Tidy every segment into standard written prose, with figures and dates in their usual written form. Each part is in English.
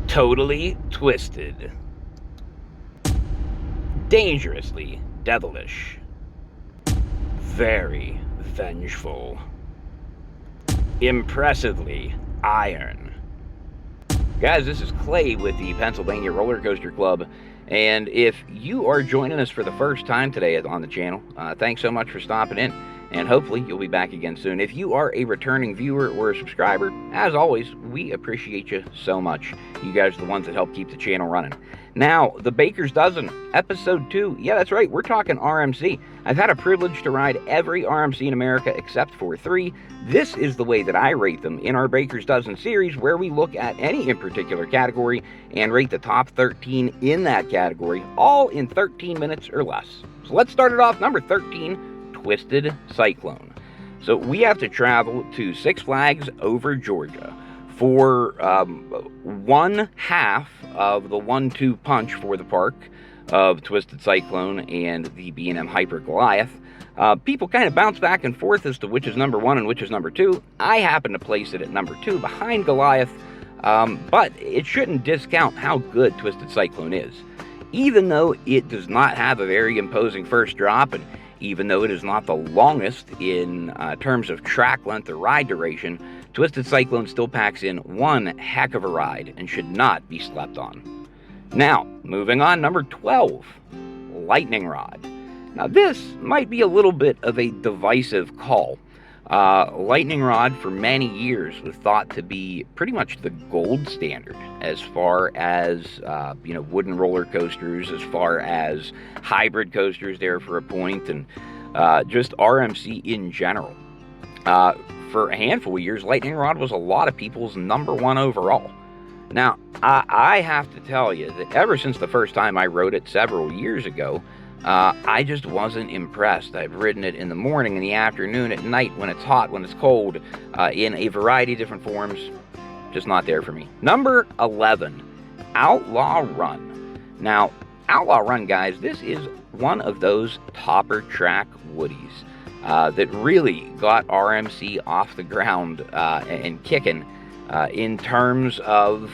Totally twisted. Dangerously devilish. Very vengeful. Impressively iron. Guys, this is Clay with the Pennsylvania Roller Coaster Club, and if you are joining us for the first time today on the channel, thanks so much for stopping in, and hopefully you'll be back again soon. If you are a returning viewer or a subscriber, as always, we appreciate you so much. You guys are the ones that help keep the channel running. Now, the Baker's Dozen, Episode 2. Yeah, that's right, we're talking RMC. I've had a privilege to ride every RMC in America except for 3. This is the way that I rate them in our Baker's Dozen series, where we look at any in particular category and rate the top 13 in that category, all in 13 minutes or less. So let's start it off. Number 13, Twisted Cyclone. So we have to travel to Six Flags Over Georgia for one half of the 1-2 punch for the park of Twisted Cyclone and the B&M Hyper Goliath. People kind of bounce back and forth as to which is number 1 and which is number 2. I happen to place it at number 2 behind Goliath, but it shouldn't discount how good Twisted Cyclone is. Even though it does not have a very imposing first drop, and even though it is not the longest in terms of track length or ride duration, Twisted Cyclone still packs in one heck of a ride and should not be slept on. Now, moving on, number 12, Lightning Rod. Now, this might be a little bit of a divisive call. Lightning Rod, for many years, was thought to be pretty much the gold standard as far as, wooden roller coasters, as far as hybrid coasters there for a point, and just RMC in general. For a handful of years, Lightning Rod was a lot of people's number 1 overall. Now, I have to tell you that ever since the first time I rode it several years ago, I just wasn't impressed. I've ridden it in the morning, in the afternoon, at night, when it's hot, when it's cold, in a variety of different forms. Just not there for me. Number 11, Outlaw Run. Now, Outlaw Run, guys, this is one of those topper track woodies that really got RMC off the ground and kicking in terms of,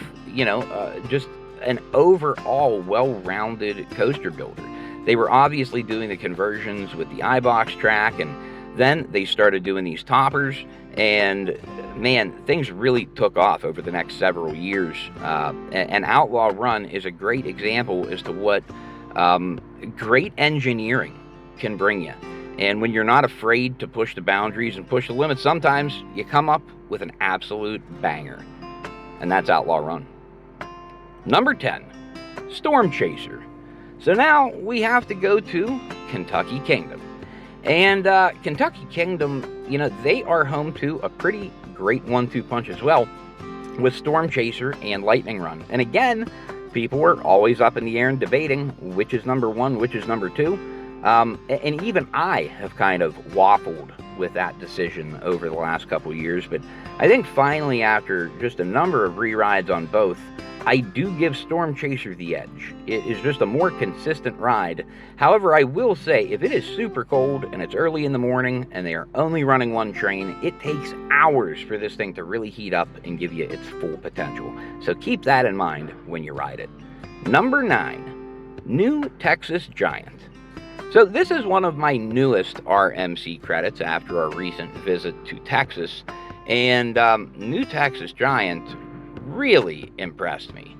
just an overall well-rounded coaster builder. They were obviously doing the conversions with the iBox track, and then they started doing these toppers, and man, things really took off over the next several years. And Outlaw Run is a great example as to what great engineering can bring you. And when you're not afraid to push the boundaries and push the limits, sometimes you come up with an absolute banger. And that's Outlaw Run. Number 10, Storm Chaser. So now we have to go to Kentucky Kingdom. And Kentucky Kingdom, they are home to a pretty great 1-2 punch as well, with Storm Chaser and Lightning Run. And again, people were always up in the air and debating which is number 1, which is number 2. And even I have kind of waffled with that decision over the last couple of years. But I think finally, after just a number of re-rides on both, I do give Storm Chaser the edge. It is just a more consistent ride. However, I will say, if it is super cold and it's early in the morning and they are only running one train, it takes hours for this thing to really heat up and give you its full potential. So keep that in mind when you ride it. Number 9, New Texas Giant. So this is one of my newest RMC credits after our recent visit to Texas. And New Texas Giant really impressed me.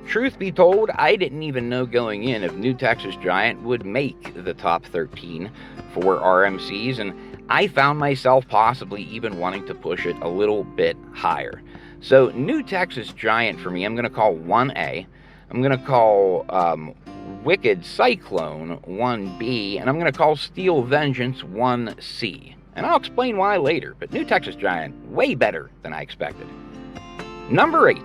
Truth be told, I didn't even know going in if New Texas Giant would make the top 13 for RMCs, and I found myself possibly even wanting to push it a little bit higher. So New Texas Giant, for me, I'm going to call 1A. I'm going to call Wicked Cyclone 1B, and I'm going to call Steel Vengeance 1C. And I'll explain why later, but New Texas Giant, way better than I expected. Number 8,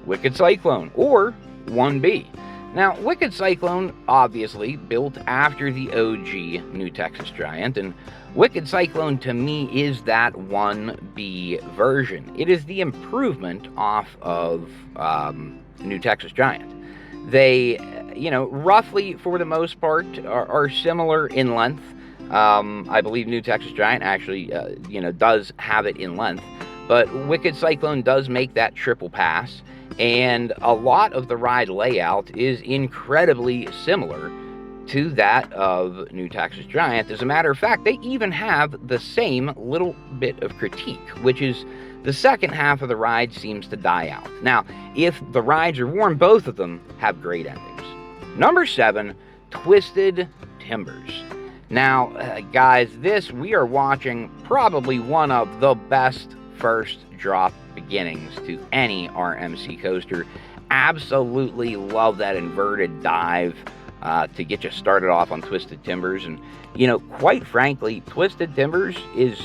Wicked Cyclone, or 1B. Now, Wicked Cyclone, obviously, built after the OG New Texas Giant, and Wicked Cyclone, to me, is that 1B version. It is the improvement off of New Texas Giant. They, roughly, for the most part, are similar in length. I believe New Texas Giant actually, does have it in length. but Wicked Cyclone does make that triple pass, and a lot of the ride layout is incredibly similar to that of New Texas Giant. As a matter of fact, they even have the same little bit of critique, which is the second half of the ride seems to die out. Now, if the rides are warm, both of them have great endings. Number 7, Twisted Timbers. Now, guys, we are watching probably one of the best first drop beginnings to any RMC coaster. Absolutely love that inverted dive to get you started off on Twisted Timbers. And, you know, quite frankly, Twisted Timbers is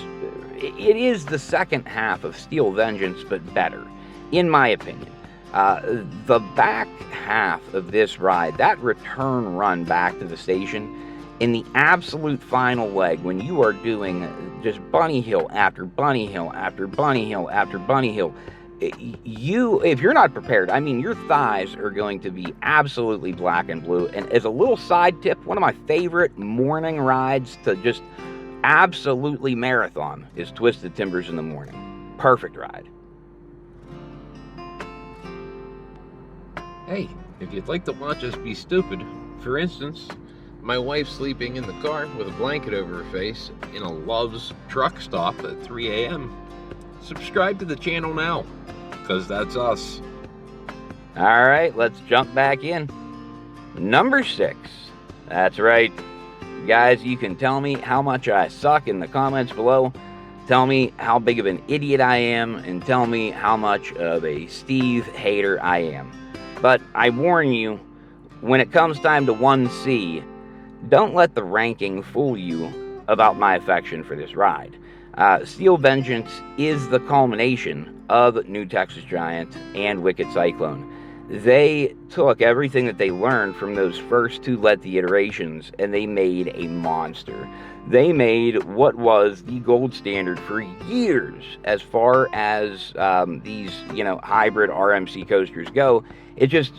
the second half of Steel Vengeance, but better, in my opinion. The back half of this ride, that return run back to the station, in the absolute final leg, when you are doing just bunny hill after bunny hill after bunny hill after bunny hill, if you're not prepared, I mean, your thighs are going to be absolutely black and blue. And as a little side tip, one of my favorite morning rides to just absolutely marathon is Twisted Timbers in the morning. Perfect ride. Hey, if you'd like to watch us be stupid, for instance, my wife sleeping in the car with a blanket over her face in a Love's truck stop at 3 a.m., subscribe to the channel now, because that's us. All right, let's jump back in. Number 6. That's right. Guys, you can tell me how much I suck in the comments below. Tell me how big of an idiot I am, and tell me how much of a Steve hater I am. But I warn you, when it comes time to 1C, don't let the ranking fool you about my affection for this ride. Steel Vengeance is the culmination of New Texas Giant and Wicked Cyclone. They took everything that they learned from those first 2 Lethe iterations, and they made a monster. They made what was the gold standard for years as far as these, hybrid RMC coasters go. It just,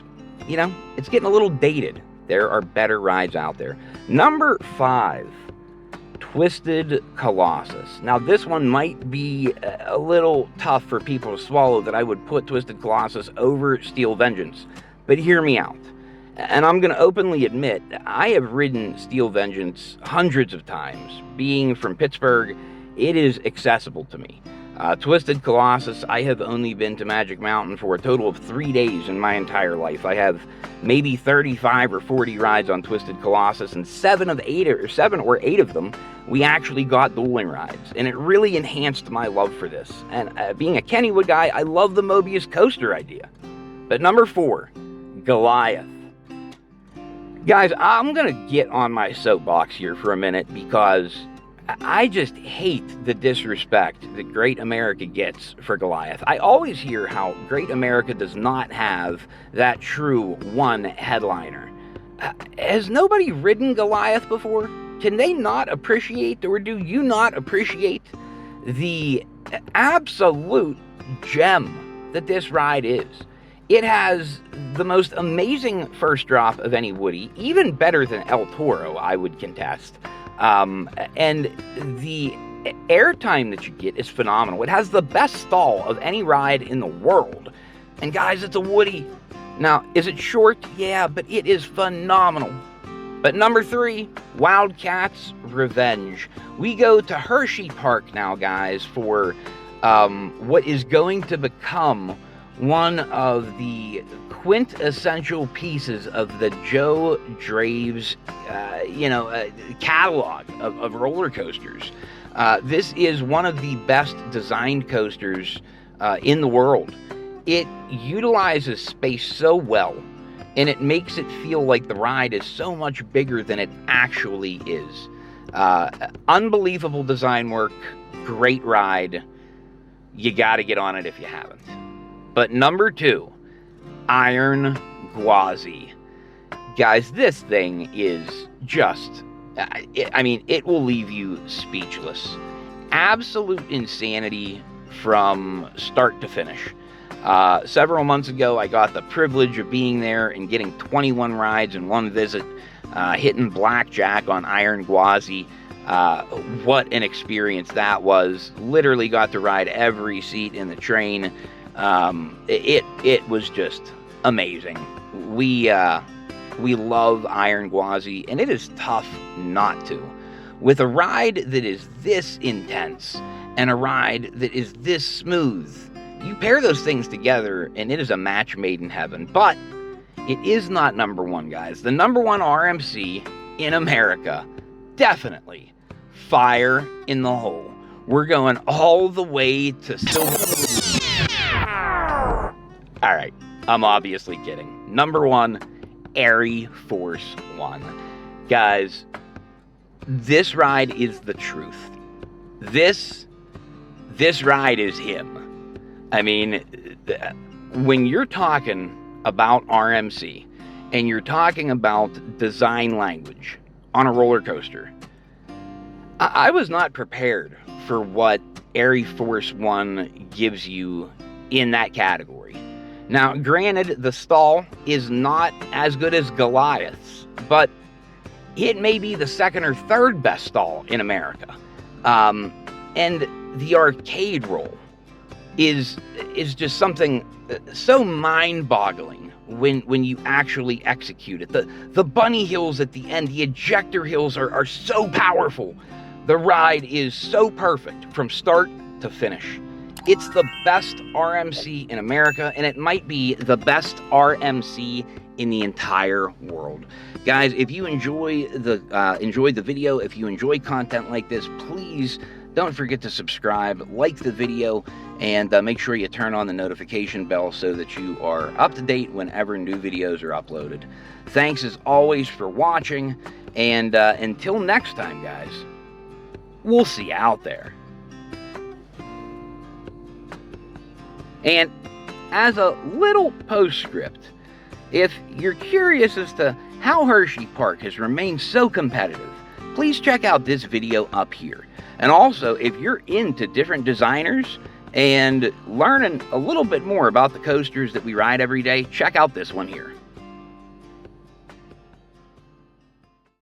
it's getting a little dated. There are better rides out there. Number 5, Twisted Colossus. Now, this one might be a little tough for people to swallow, that I would put Twisted Colossus over Steel Vengeance. But hear me out. And I'm going to openly admit, I have ridden Steel Vengeance hundreds of times. Being from Pittsburgh, it is accessible to me. Twisted Colossus, I have only been to Magic Mountain for a total of 3 days in my entire life. I have maybe 35 or 40 rides on Twisted Colossus, and 7 or 8 of them, we actually got dueling rides, and it really enhanced my love for this. And being a Kennywood guy, I love the Mobius coaster idea. But number 4, Goliath. Guys, I'm going to get on my soapbox here for a minute, because I just hate the disrespect that Great America gets for Goliath. I always hear how Great America does not have that true one headliner. Has nobody ridden Goliath before? Can they not appreciate, or do you not appreciate the absolute gem that this ride is? It has the most amazing first drop of any Woody, even better than El Toro, I would contest. And the airtime that you get is phenomenal. It has the best stall of any ride in the world. And guys, it's a Woody. Now, is it short? Yeah, but it is phenomenal. But number 3, Wildcat's Revenge. We go to Hershey Park now, guys, for what is going to become one of the quintessential pieces of the Joe Draves, catalog of roller coasters. This is one of the best designed coasters in the world. It utilizes space so well, and it makes it feel like the ride is so much bigger than it actually is. Unbelievable design work, great ride. You got to get on it if you haven't. But number 2, Iron Gwazi. Guys, this thing is just, it will leave you speechless. Absolute insanity from start to finish. Several months ago, I got the privilege of being there and getting 21 rides in one visit, hitting blackjack on Iron Gwazi. What an experience that was. Literally got to ride every seat in the train. It was just amazing. We love Iron Gwazi, and it is tough not to. With a ride that is this intense and a ride that is this smooth, you pair those things together and it is a match made in heaven. But it is not number one, guys. The number one RMC in America, definitely fire in the hole. We're going all the way to silver. All right, I'm obviously kidding. Number one, ArieForce One. Guys, this ride is the truth. This ride is him. I mean, when you're talking about RMC and you're talking about design language on a roller coaster, I was not prepared for what ArieForce One gives you in that category. Now, granted, the stall is not as good as Goliath's, but it may be the second or third best stall in America. And the arcade roll is just something so mind-boggling when you actually execute it. The bunny hills at the end, the ejector hills are so powerful. The ride is so perfect from start to finish. It's the best RMC in America, and it might be the best RMC in the entire world. Guys, if you enjoyed the video, if you enjoy content like this, please don't forget to subscribe, like the video, and make sure you turn on the notification bell so that you are up to date whenever new videos are uploaded. Thanks as always for watching, and until next time, guys, we'll see you out there. And as a little postscript, if you're curious as to how Hershey Park has remained so competitive, please check out this video up here. And also, if you're into different designers and learning a little bit more about the coasters that we ride every day, check out this one here.